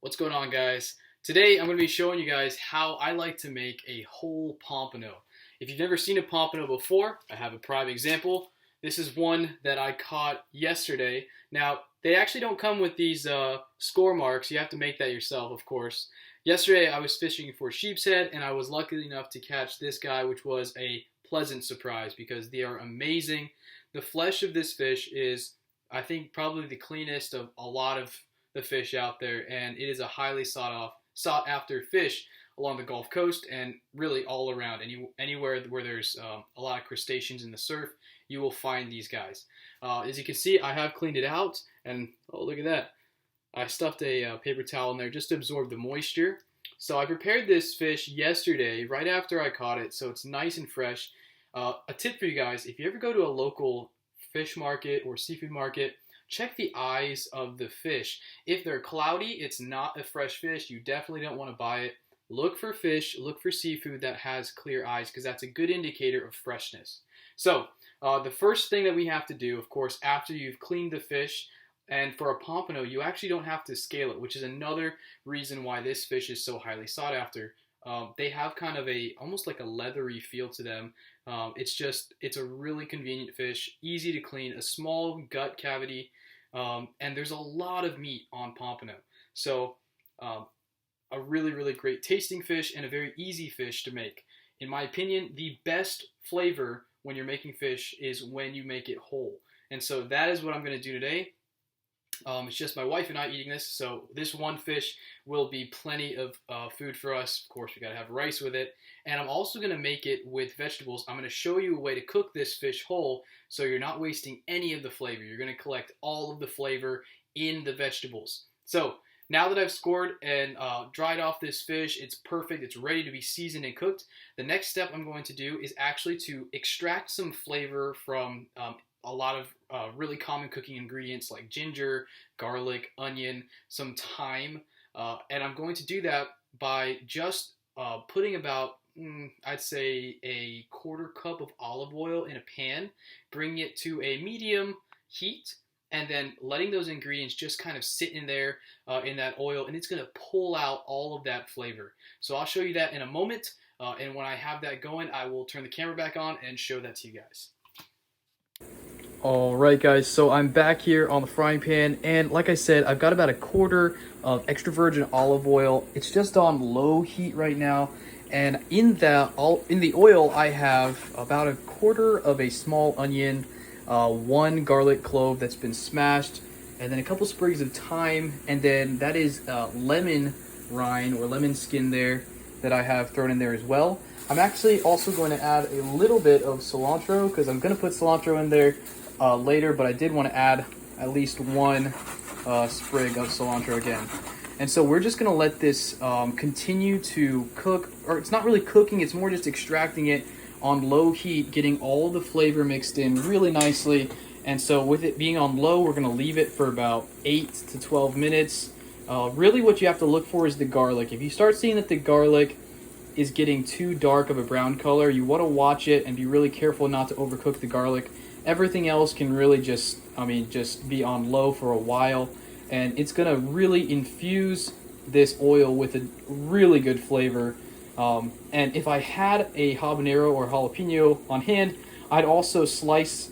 What's going on, guys? Today I'm going to be showing you guys how I like to make a whole pompano. If you've never seen a pompano before, I have a prime example. This is one that I caught yesterday. Now, they actually don't come with these score marks. You have to make that yourself, of course. Yesterday I was fishing for sheep's head and I was lucky enough to catch this guy, which was a pleasant surprise because they are amazing. The flesh of this fish is, I think, probably the cleanest of a lot of the fish out there, and it is a highly sought after fish along the Gulf Coast and really all around. Anywhere where there's a lot of crustaceans in the surf, you will find these guys. As you can see, I have cleaned it out, and oh, look at that. I stuffed a paper towel in there just to absorb the moisture. So I prepared this fish yesterday, right after I caught it, so it's nice and fresh. A tip for you guys, if you ever go to a local fish market or seafood market, check the eyes of the fish. If they're cloudy, it's not a fresh fish. You definitely don't want to buy it. Look for fish, look for seafood that has clear eyes because that's a good indicator of freshness. So the first thing that we have to do, of course, after you've cleaned the fish, and for a pompano, you actually don't have to scale it, which is another reason why this fish is so highly sought after. They have kind of almost like a leathery feel to them. It's a really convenient fish, easy to clean, a small gut cavity, and there's a lot of meat on pompano. So a really, really great tasting fish and a very easy fish to make. In my opinion, the best flavor when you're making fish is when you make it whole. And so that is what I'm going to do today. It's just my wife and I eating this, so this one fish will be plenty of food for us. Of course, we got to have rice with it, and I'm also going to make it with vegetables. I'm going to show you a way to cook this fish whole so you're not wasting any of the flavor. You're going to collect all of the flavor in the vegetables. So now that I've scored and dried off this fish, it's perfect. It's ready to be seasoned and cooked. The next step I'm going to do is actually to extract some flavor from a lot of really common cooking ingredients like ginger, garlic, onion, some thyme, and I'm going to do that by just putting about, I'd say, a quarter cup of olive oil in a pan, bringing it to a medium heat, and then letting those ingredients just kind of sit in there in that oil, and it's going to pull out all of that flavor. So I'll show you that in a moment, and when I have that going, I will turn the camera back on and show that to you guys. Alright guys, so I'm back here on the frying pan, and like I said, I've got about a quarter of extra virgin olive oil. It's just on low heat right now, and in the oil I have about a quarter of a small onion, one garlic clove that's been smashed, and then a couple sprigs of thyme, and then that is lemon rind or lemon skin there that I have thrown in there as well. I'm actually also going to add a little bit of cilantro because I'm going to put cilantro in there later, but I did want to add at least one sprig of cilantro again. And so we're just going to let this continue to cook, or it's not really cooking, it's more just extracting it on low heat, getting all the flavor mixed in really nicely. And so with it being on low, we're going to leave it for about 8 to 12 minutes. Really what you have to look for is the garlic. If you start seeing that the garlic is getting too dark of a brown color, you want to watch it and be really careful not to overcook the garlic. Everything else can really just be on low for a while, and it's going to really infuse this oil with a really good flavor. And if I had a habanero or jalapeno on hand, I'd also slice,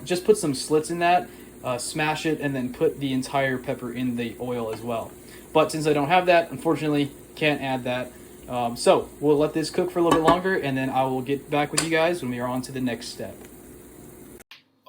just put some slits in that, smash it, and then put the entire pepper in the oil as well. But since I don't have that, unfortunately, can't add that. So we'll let this cook for a little bit longer, and then I will get back with you guys when we are on to the next step.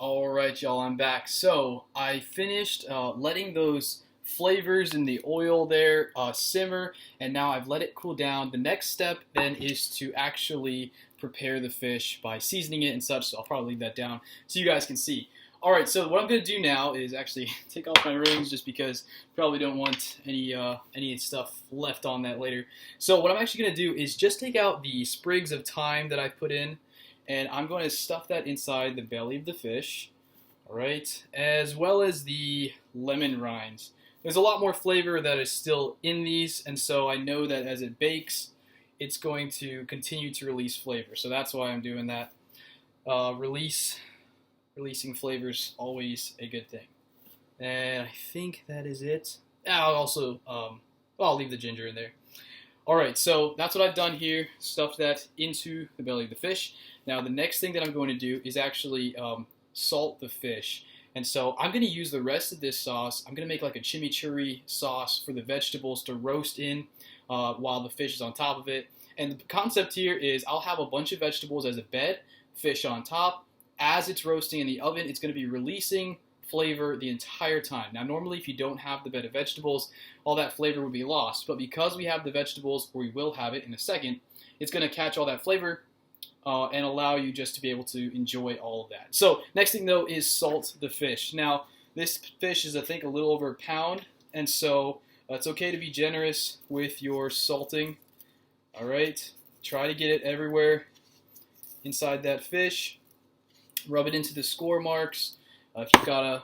Alright y'all, I'm back. So I finished letting those flavors in the oil there simmer, and now I've let it cool down. The next step then is to actually prepare the fish by seasoning it and such, so I'll probably leave that down so you guys can see. Alright, so what I'm going to do now is actually take off my rings just because I probably don't want any stuff left on that later. So what I'm actually going to do is just take out the sprigs of thyme that I put in, and I'm going to stuff that inside the belly of the fish, alright, as well as the lemon rinds. There's a lot more flavor that is still in these, and so I know that as it bakes, it's going to continue to release flavor. So that's why I'm doing that. Releasing flavors always a good thing. And I think that is it. I'll also Well, I'll leave the ginger in there. Alright, so that's what I've done here, stuffed that into the belly of the fish. Now the next thing that I'm going to do is actually salt the fish. And so I'm going to use the rest of this sauce. I'm going to make like a chimichurri sauce for the vegetables to roast in while the fish is on top of it. And the concept here is I'll have a bunch of vegetables as a bed, fish on top. As it's roasting in the oven, it's going to be releasing flavor the entire time. Now normally if you don't have the bed of vegetables, all that flavor would be lost, but because we have the vegetables, or we will have it in a second, it's going to catch all that flavor and allow you just to be able to enjoy all of that. So next thing though is salt the fish. Now this fish is I think a little over a pound, and so it's okay to be generous with your salting. Alright, try to get it everywhere inside that fish. Rub it into the score marks. If you've got to,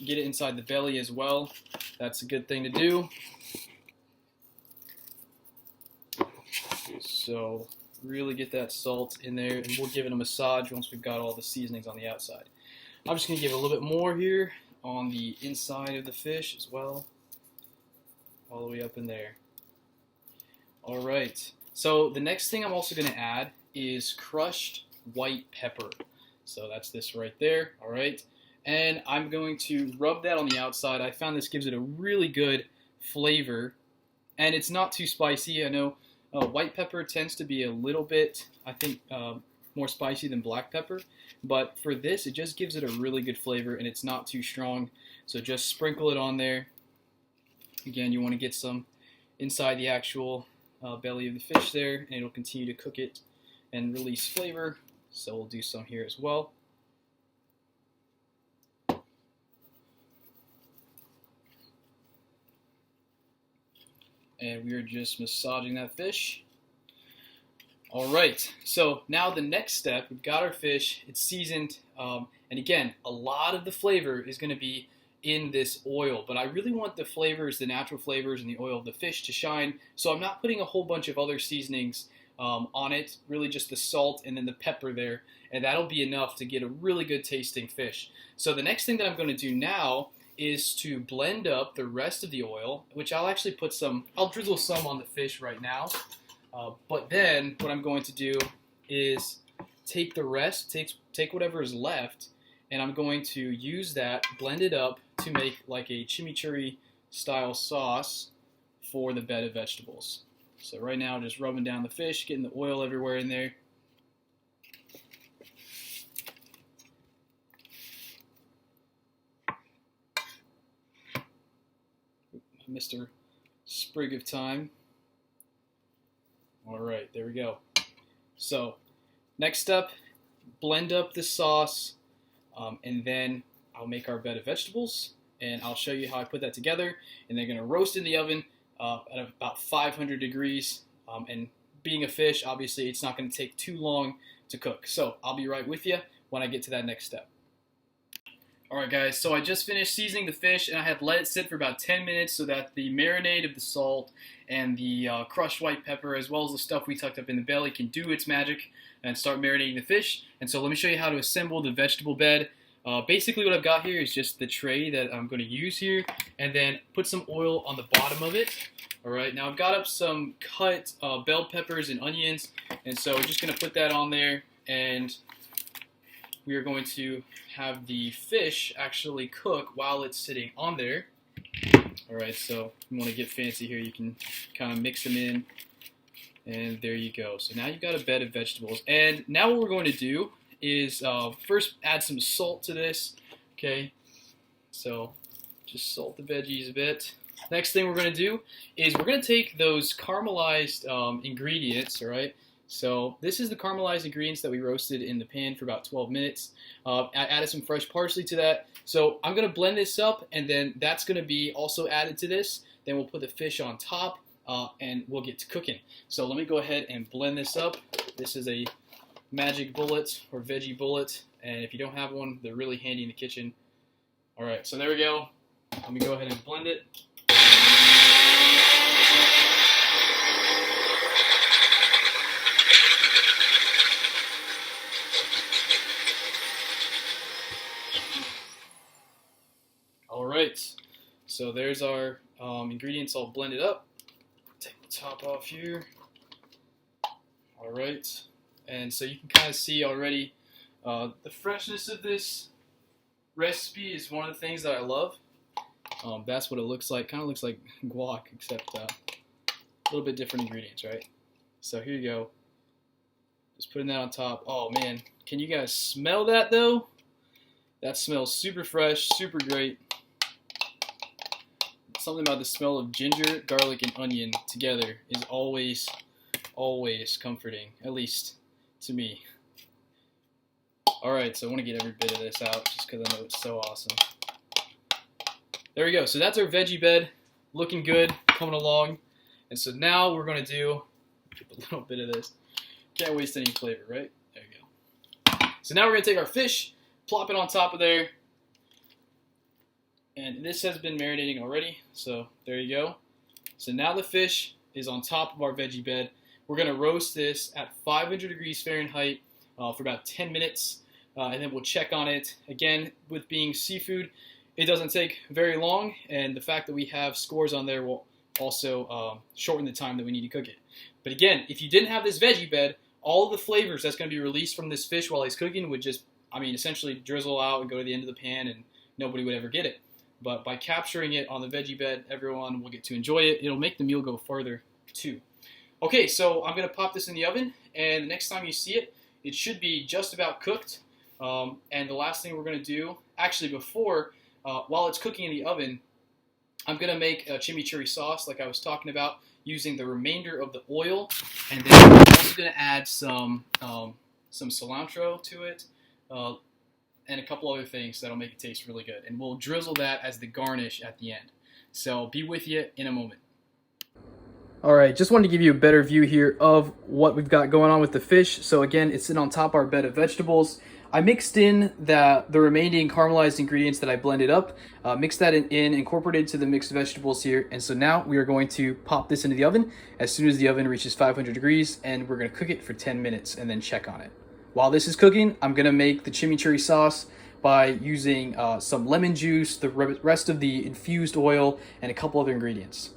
get it inside the belly as well, that's a good thing to do. So really get that salt in there, and we'll give it a massage once we've got all the seasonings on the outside. I'm just going to give it a little bit more here on the inside of the fish as well, all the way up in there. Alright, so the next thing I'm also going to add is crushed white pepper. So that's this right there, alright? And I'm going to rub that on the outside. I found this gives it a really good flavor, and it's not too spicy. I know white pepper tends to be a little bit, I think, more spicy than black pepper, but for this, it just gives it a really good flavor, and it's not too strong. So just sprinkle it on there. Again, you want to get some inside the actual belly of the fish there, and it'll continue to cook it and release flavor. So we'll do some here as well. And we are just massaging that fish. Alright, so now the next step, we've got our fish, it's seasoned, and again, a lot of the flavor is going to be in this oil, but I really want the flavors, the natural flavors and the oil of the fish to shine, so I'm not putting a whole bunch of other seasonings on it, really just the salt and then the pepper there, and that'll be enough to get a really good tasting fish. So the next thing that I'm going to do now is to blend up the rest of the oil, which I'll actually put I'll drizzle some on the fish right now, but then what I'm going to do is take the rest, take whatever is left, and I'm going to use that, blend it up to make like a chimichurri style sauce for the bed of vegetables. So right now, just rubbing down the fish, getting the oil everywhere in there. Mr. Sprig of Thyme. Alright, there we go. So, next step, blend up the sauce, and then I'll make our bed of vegetables, and I'll show you how I put that together, and they're going to roast in the oven at about 500 degrees, and being a fish, obviously it's not going to take too long to cook. So, I'll be right with you when I get to that next step. Alright guys, so I just finished seasoning the fish, and I have let it sit for about 10 minutes so that the marinade of the salt and the crushed white pepper, as well as the stuff we tucked up in the belly, can do its magic and start marinating the fish. And so let me show you how to assemble the vegetable bed. Basically what I've got here is just the tray that I'm going to use here, and then put some oil on the bottom of it. Alright, now I've got up some cut bell peppers and onions, and so we're just going to put that on there, and we are going to have the fish actually cook while it's sitting on there. Alright, so if you want to get fancy here, you can kind of mix them in, and there you go. So now you've got a bed of vegetables, and now what we're going to do is first add some salt to this. Okay, so just salt the veggies a bit. Next thing we're going to do is we're going to take those caramelized ingredients, alright? So this is the caramelized ingredients that we roasted in the pan for about 12 minutes. I added some fresh parsley to that. So I'm going to blend this up, and then that's going to be also added to this. Then we'll put the fish on top, and we'll get to cooking. So let me go ahead and blend this up. This is a magic bullet or veggie bullet, and if you don't have one, they're really handy in the kitchen. Alright, so there we go. Let me go ahead and blend it. Alright, so there's our ingredients all blended up. take the top off here. All right, and so you can kind of see already the freshness of this recipe is one of the things that I love. That's what it looks like. Kind of looks like guac, except a little bit different ingredients, right? So here you go. Just putting that on top. Oh man, can you guys smell that though? That smells super fresh, super great. Something about the smell of ginger, garlic, and onion together is always comforting, at least to me. Alright, so I want to get every bit of this out just because I know it's so awesome. There we go. So that's our veggie bed. Looking good, coming along. And so now we're going to do a little bit of this. Can't waste any flavor, right? There you go. So now we're going to take our fish, plop it on top of there. And this has been marinating already, so there you go. So now the fish is on top of our veggie bed. We're going to roast this at 500 degrees Fahrenheit for about 10 minutes, and then we'll check on it. Again, with being seafood, it doesn't take very long, and the fact that we have scores on there will also shorten the time that we need to cook it. But again, if you didn't have this veggie bed, all of the flavors that's going to be released from this fish while he's cooking would just, essentially drizzle out and go to the end of the pan, and nobody would ever get it. But by capturing it on the veggie bed, everyone will get to enjoy it. It'll make the meal go further, too. Okay, so I'm going to pop this in the oven, and the next time you see it, it should be just about cooked. And the last thing we're going to do, actually before, while it's cooking in the oven, I'm going to make a chimichurri sauce like I was talking about, using the remainder of the oil. And then I'm also going to add some cilantro to it. And a couple other things that'll make it taste really good. And we'll drizzle that as the garnish at the end. So be with you in a moment. Alright, just wanted to give you a better view here of what we've got going on with the fish. So again, it's sitting on top of our bed of vegetables. I mixed in the remaining caramelized ingredients that I blended up, mixed that in, incorporated to the mixed vegetables here. And so now we are going to pop this into the oven as soon as the oven reaches 500 degrees, and we're going to cook it for 10 minutes and then check on it. While this is cooking, I'm going to make the chimichurri sauce by using some lemon juice, the rest of the infused oil, and a couple other ingredients.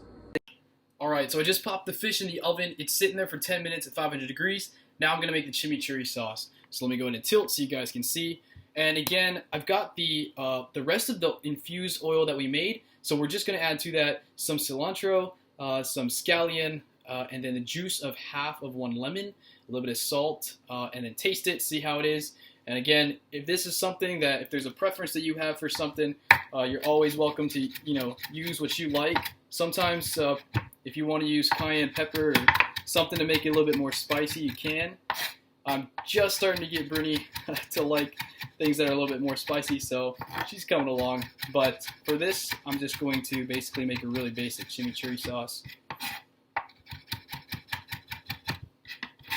Alright, so I just popped the fish in the oven. It's sitting there for 10 minutes at 500 degrees. Now I'm going to make the chimichurri sauce. So let me go in and tilt so you guys can see. And again, I've got the rest of the infused oil that we made. So we're just going to add to that some cilantro, some scallion, and then the juice of half of one lemon, a little bit of salt, and then taste it, see how it is. And again, if this is something that, if there's a preference that you have for something, you're always welcome to, use what you like. Sometimes, if you want to use cayenne pepper or something to make it a little bit more spicy, you can. I'm just starting to get Brittany to like things that are a little bit more spicy, so she's coming along. But for this, I'm just going to basically make a really basic chimichurri sauce.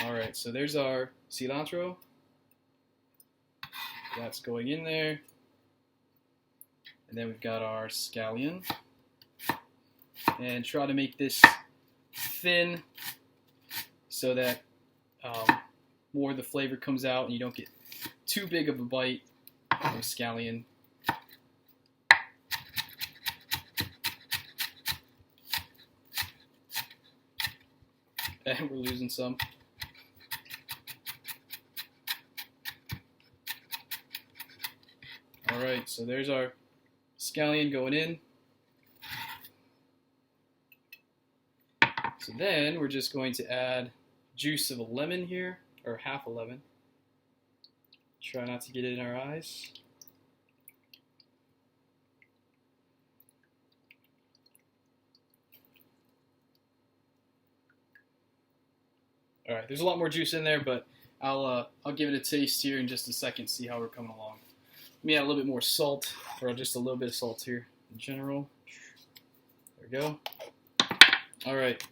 Alright, so there's our cilantro. That's going in there. And then we've got our scallion. And try to make this thin so that more of the flavor comes out and you don't get too big of a bite of scallion. And we're losing some. Alright, so there's our scallion going in. So then we're just going to add juice of a lemon here, or half a lemon. Try not to get it in our eyes. Alright, there's a lot more juice in there, but I'll give it a taste here in just a second, see how we're coming along. Let me add a little bit more salt, or just a little bit of salt here in general. There we go. Alright.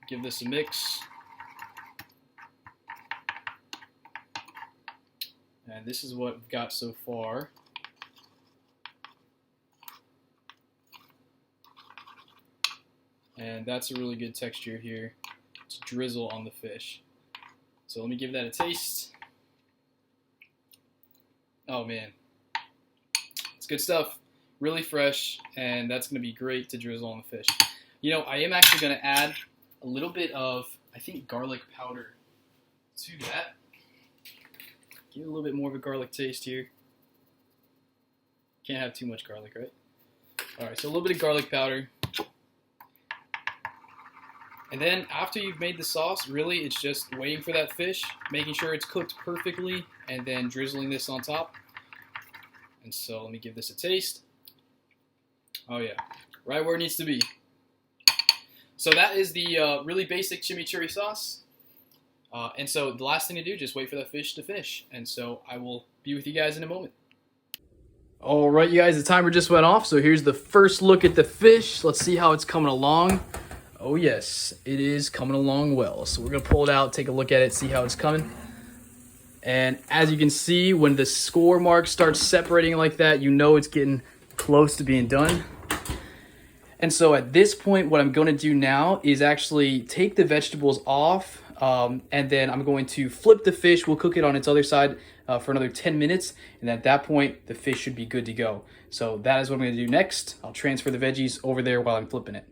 Give this a mix. And this is what we've got so far. And that's a really good texture here to drizzle on the fish. So let me give that a taste. Oh man, it's good stuff. Really fresh, and that's going to be great to drizzle on the fish. You know, I am actually going to add a little bit of, I think, garlic powder to that. Give it a little bit more of a garlic taste here. Can't have too much garlic, right? Alright, so a little bit of garlic powder. And then after you've made the sauce, really it's just waiting for that fish, making sure it's cooked perfectly, and then drizzling this on top. And so let me give this a taste. Oh yeah, right where it needs to be. So that is the really basic chimichurri sauce. And so the last thing to do, just wait for that fish to finish. And so I will be with you guys in a moment. All right, you guys, the timer just went off. So here's the first look at the fish. Let's see how it's coming along. Oh yes, it is coming along well. So we're gonna pull it out, take a look at it, see how it's coming. And as you can see, when the score mark starts separating like that, you know it's getting close to being done. And so at this point, what I'm gonna do now is actually take the vegetables off, and then I'm going to flip the fish. We'll cook it on its other side for another 10 minutes. And at that point, the fish should be good to go. So that is what I'm gonna do next. I'll transfer the veggies over there while I'm flipping it.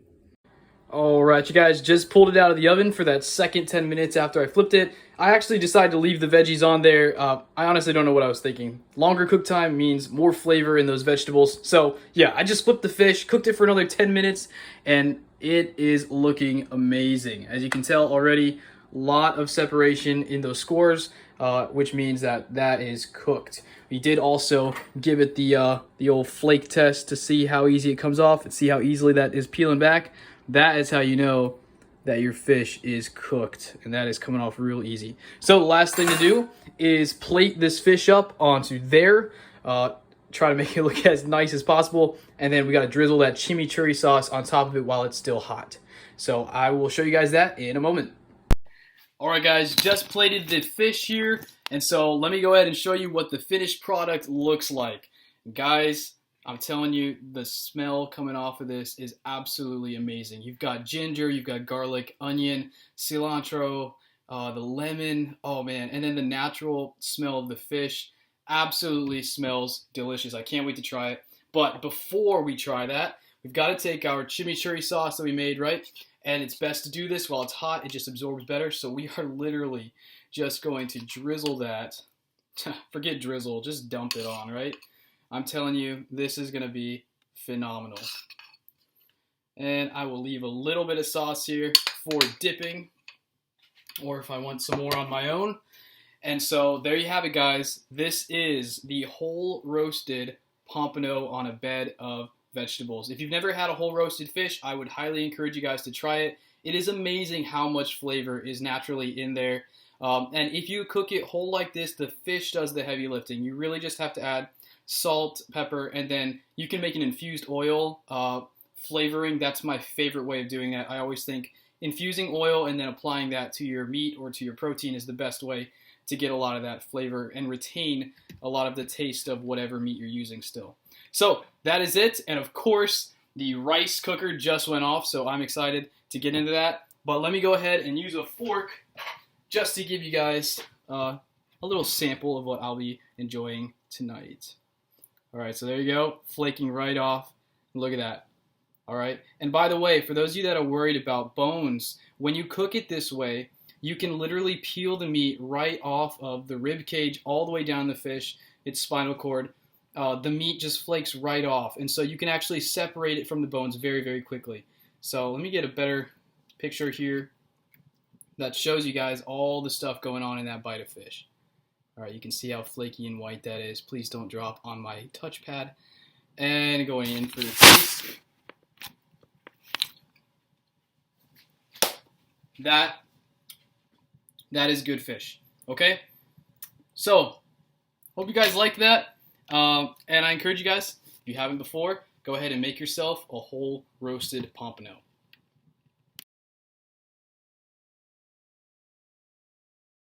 All right, you guys, just pulled it out of the oven for that second 10 minutes after I flipped it. I actually decided to leave the veggies on there. I honestly don't know what I was thinking. Longer cook time means more flavor in those vegetables. So yeah, I just flipped the fish, cooked it for another 10 minutes, and it is looking amazing. As you can tell already, a lot of separation in those scores, which means that that is cooked. We did also give it the old flake test to see how easy it comes off and see how easily that is peeling back. That is how you know that your fish is cooked, and that is coming off real easy. So the last thing to do is plate this fish up onto there. Try to make it look as nice as possible, and then we got to drizzle that chimichurri sauce on top of it while it's still hot. So I will show you guys that in a moment. All right, guys, just plated the fish here, and so let me go ahead and show you what the finished product looks like. Guys, I'm telling you, the smell coming off of this is absolutely amazing. You've got ginger, you've got garlic, onion, cilantro, the lemon, oh man, and then the natural smell of the fish absolutely smells delicious. I can't wait to try it. But before we try that, we've got to take our chimichurri sauce that we made, right? And it's best to do this while it's hot. It just absorbs better. So we are literally just going to drizzle that. Forget drizzle, just dump it on, right? I'm telling you, this is going to be phenomenal. And I will leave a little bit of sauce here for dipping, or if I want some more on my own. And so there you have it, guys. This is the whole roasted pompano on a bed of vegetables. If you've never had a whole roasted fish, I would highly encourage you guys to try it. It is amazing how much flavor is naturally in there. And if you cook it whole like this, the fish does the heavy lifting. You really just have to add salt, pepper, and then you can make an infused oil flavoring. That's my favorite way of doing that. I always think infusing oil and then applying that to your meat or to your protein is the best way to get a lot of that flavor and retain a lot of the taste of whatever meat you're using still. So that is it. And of course, the rice cooker just went off, so I'm excited to get into that. But let me go ahead and use a fork just to give you guys a little sample of what I'll be enjoying tonight. All right, so there you go, flaking right off. Look at that. All right, and by the way, for those of you that are worried about bones, when you cook it this way, you can literally peel the meat right off of the rib cage all the way down the fish, its spinal cord. The meat just flakes right off, and so you can actually separate it from the bones very, very quickly. So let me get a better picture here that shows you guys all the stuff going on in that bite of fish. All right, you can see how flaky and white that is. Please don't drop on my touchpad. And going in for the taste. That is good fish. Okay? So, hope you guys liked that. And I encourage you guys, if you haven't before, go ahead and make yourself a whole roasted pompano.